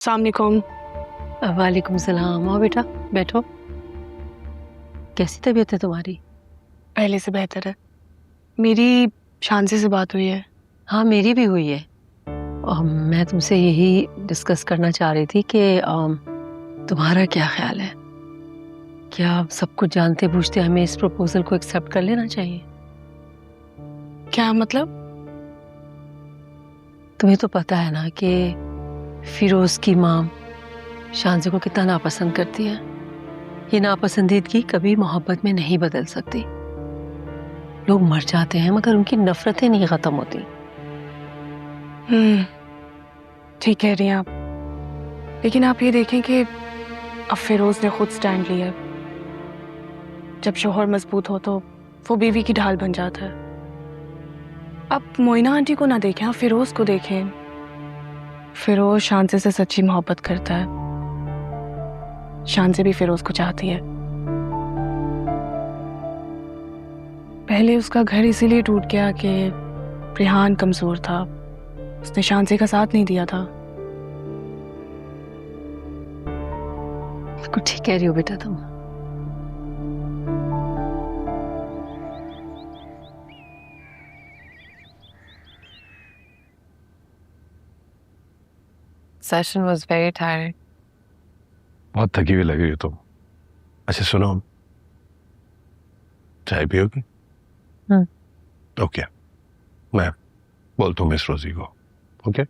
अस्सलाम वालेकुम। वालेकुम सलाम। आओ बेटा बैठो। कैसी तबीयत है तुम्हारी? पहले से बेहतर है। मेरी शांति से बात हुई है। हाँ मेरी भी हुई है। मैं तुमसे यही डिस्कस करना चाह रही थी कि तुम्हारा क्या ख्याल है? क्या सब कुछ जानते बूझते हमें इस प्रपोजल को एक्सेप्ट कर लेना चाहिए? क्या मतलब? तुम्हें तो पता है ना कि फिरोज की माँ शांति को कितना नापसंद करती है। ये नापसंदीदगी कभी मोहब्बत में नहीं बदल सकती। लोग मर जाते हैं मगर उनकी नफरतें नहीं खत्म होती। ठीक कह रही हैं आप, लेकिन आप ये देखें कि अब फिरोज ने खुद स्टैंड लिया है। जब शोहर मजबूत हो तो वो बीवी की ढाल बन जाता है। अब मोइना आंटी को ना देखें, आप फिरोज को देखें। फिरोज शांति से सच्ची मोहब्बत करता है। शांति भी फिरोज को चाहती है। पहले उसका घर इसीलिए टूट गया कि रेहान कमजोर था, उसने शांति का साथ नहीं दिया था। बिल्कुल ठीक कह रही हो बेटा तुम। Session was very tiring. बहुत थकी हुई लग रही हो तुम। अच्छा सुनो, चाय पियोगी? ओके, मैं बोलता हूँ मिस रोजी को। ओके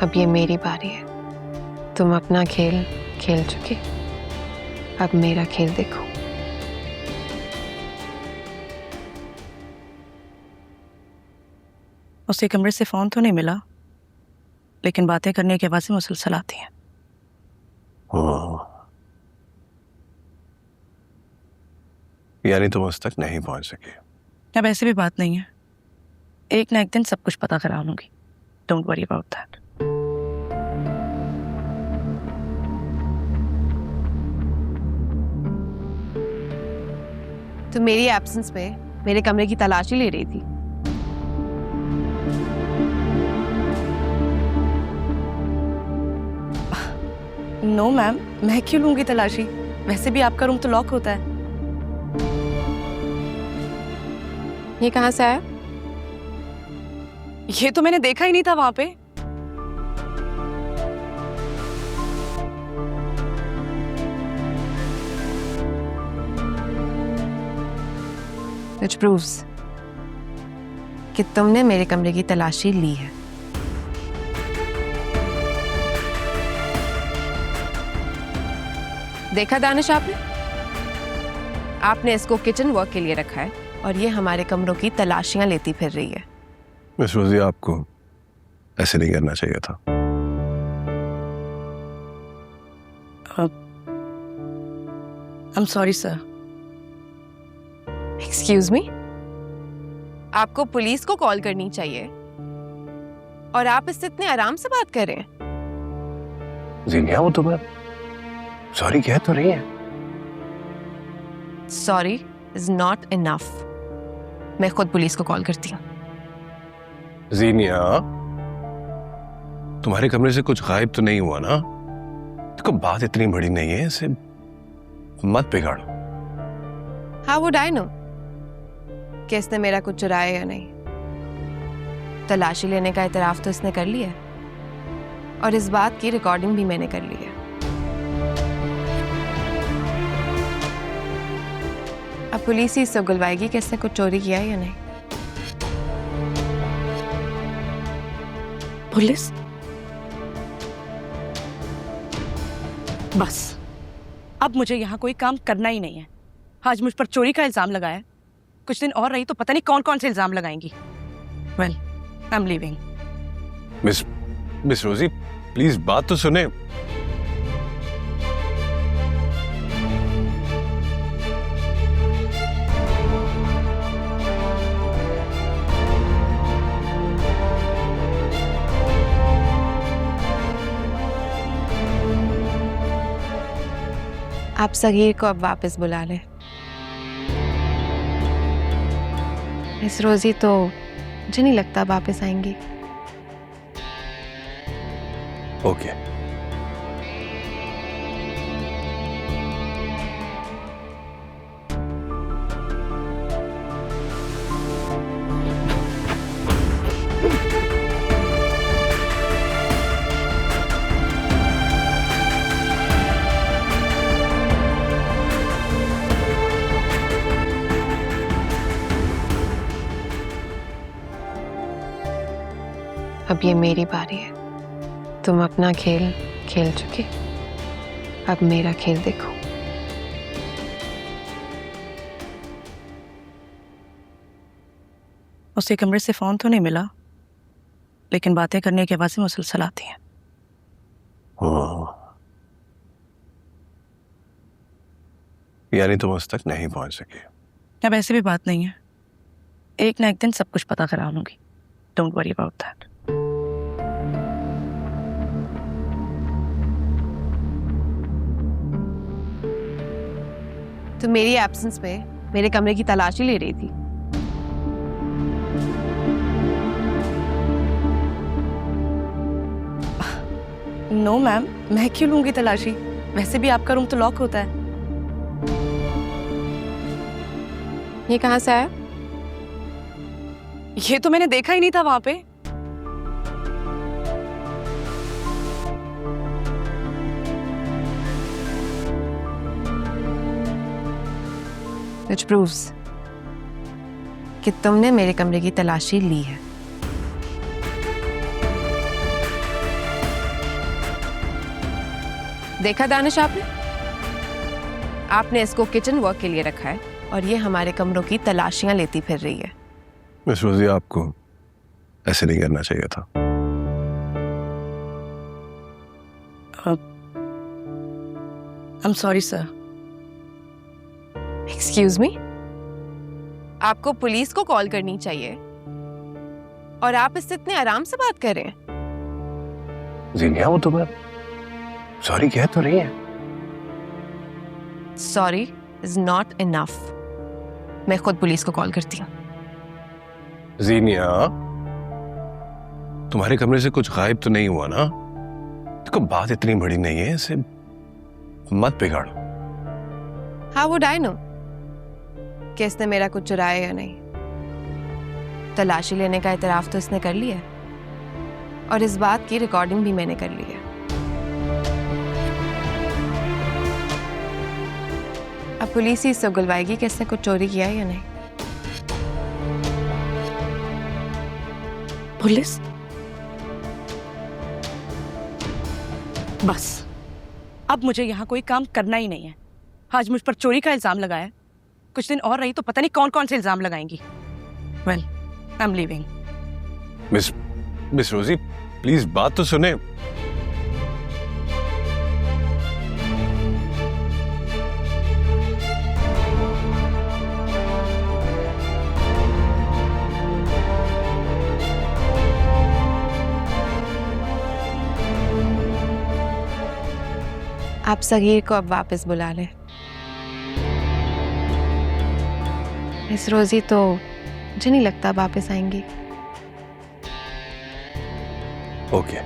अब ये मेरी बारी है। तुम अपना खेल खेल चुके, अब मेरा खेल देखो। उसके कमरे से फोन तो नहीं मिला, लेकिन बातें करने की आवाजें मुसलसल आती हैं। यानी तुम उस तक नहीं पहुंच सके? अब ऐसी भी बात नहीं है, एक ना एक दिन सब कुछ पता करा लूंगी। Don't worry about that. तो मेरी एब्सेंस में मेरे कमरे की तलाशी ले रही थी। नो मैम, मैं क्यों लूंगी तलाशी? वैसे भी आपका रूम तो लॉक होता है। ये कहाँ से आया? ये तो मैंने देखा ही नहीं था वहां पे। Which proves कि तुमने मेरे कमरे की तलाशी ली है। देखा दानिश आपने इसको किचन वर्क के लिए रखा है और ये हमारे कमरों की तलाशियां लेती फिर रही है। मिस रोजी, आपको ऐसे नहीं करना चाहिए था। I'm sorry sir। Excuse me, आपको पुलिस को कॉल करनी चाहिए और आप इससे इतने आराम से बात कर रहे हैं। जीनिया, वो तुम्हें सॉरी कह तो रही है। Sorry is not enough. मैं खुद पुलिस को कॉल करती हूँ। जीनिया, तुम्हारे कमरे से कुछ गायब तो नहीं हुआ ना? देखो बात इतनी बड़ी नहीं है, इसे मत बिगाड़ो। हाउ वुड आई नो कि इसने मेरा कुछ चुराया या नहीं? तलाशी लेने का इतराफ तो इसने कर लिया है और इस बात की रिकॉर्डिंग भी मैंने कर ली है। अब पुलिस ही इससे उगलवाएगी कि इसने कुछ चोरी किया है या नहीं। पुलिस? बस अब मुझे यहाँ कोई काम करना ही नहीं है। आज मुझ पर चोरी का इल्जाम लगाया, कुछ दिन और रही तो पता नहीं कौन कौन से इल्जाम लगाएंगी। Well, I am leaving. Miss Rosy please बात तो सुने। आप सगीर को अब वापस बुला लें। मिस रोजी तो मुझे नहीं लगता वापस आएंगी। ओके। अब ये मेरी बारी है। तुम अपना खेल खेल चुके, अब मेरा खेल देखो। उसे कमरे से फोन तो नहीं मिला, लेकिन बातें करने की आवाजें मुसलसल आती हैं। यानी तुम उस तक नहीं पहुंच सके। अब ऐसी भी बात नहीं है, एक ना एक दिन सब कुछ पता करा लूंगी। Don't worry about that. तो मेरी एब्सेंस में मेरे कमरे की तलाशी ले रही थी। नो मैम, मैं क्यों लूंगी तलाशी? वैसे भी आपका रूम तो लॉक होता है। ये कहाँ से आया? ये तो मैंने देखा ही नहीं था वहां पे। Which proves कि तुमने मेरे कमरे की तलाशी ली है। देखा दानिश आपने इसको किचन वर्क के लिए रखा है और ये हमारे कमरों की तलाशियां लेती फिर रही है। मिस रोजी, आपको ऐसे नहीं करना चाहिए था। I'm sorry sir। Excuse me, आपको पुलिस को कॉल करनी चाहिए और आप इससे इतने आराम से बात कर रहे हैं। जीनिया, वो तुम्हें सॉरी कह तो रही है। Sorry is not enough. मैं खुद पुलिस को कॉल करती हूँ। जीनिया, तुम्हारे कमरे से कुछ गायब तो नहीं हुआ ना? देखो, बात इतनी बड़ी नहीं है, इसे मत बिगाड़ो। How would I know कि इसने मेरा कुछ चुराया या नहीं? तलाशी लेने का इतराफ तो इसने कर लिया है और इस बात की रिकॉर्डिंग भी मैंने कर ली है। अब पुलिस ही इससे उगलवाएगी कि इसने कुछ चोरी किया है या नहीं। पुलिस? बस अब मुझे यहाँ कोई काम करना ही नहीं है। आज मुझ पर चोरी का इल्जाम लगाया, कुछ दिन और रही तो पता नहीं कौन कौन से इल्जाम लगाएंगी। Well, I am leaving. Miss Rosy, please बात तो सुने। आप सगीर को अब वापस बुला लें। मिस रोजी तो मुझे नहीं लगता वापस आएंगी। ओके।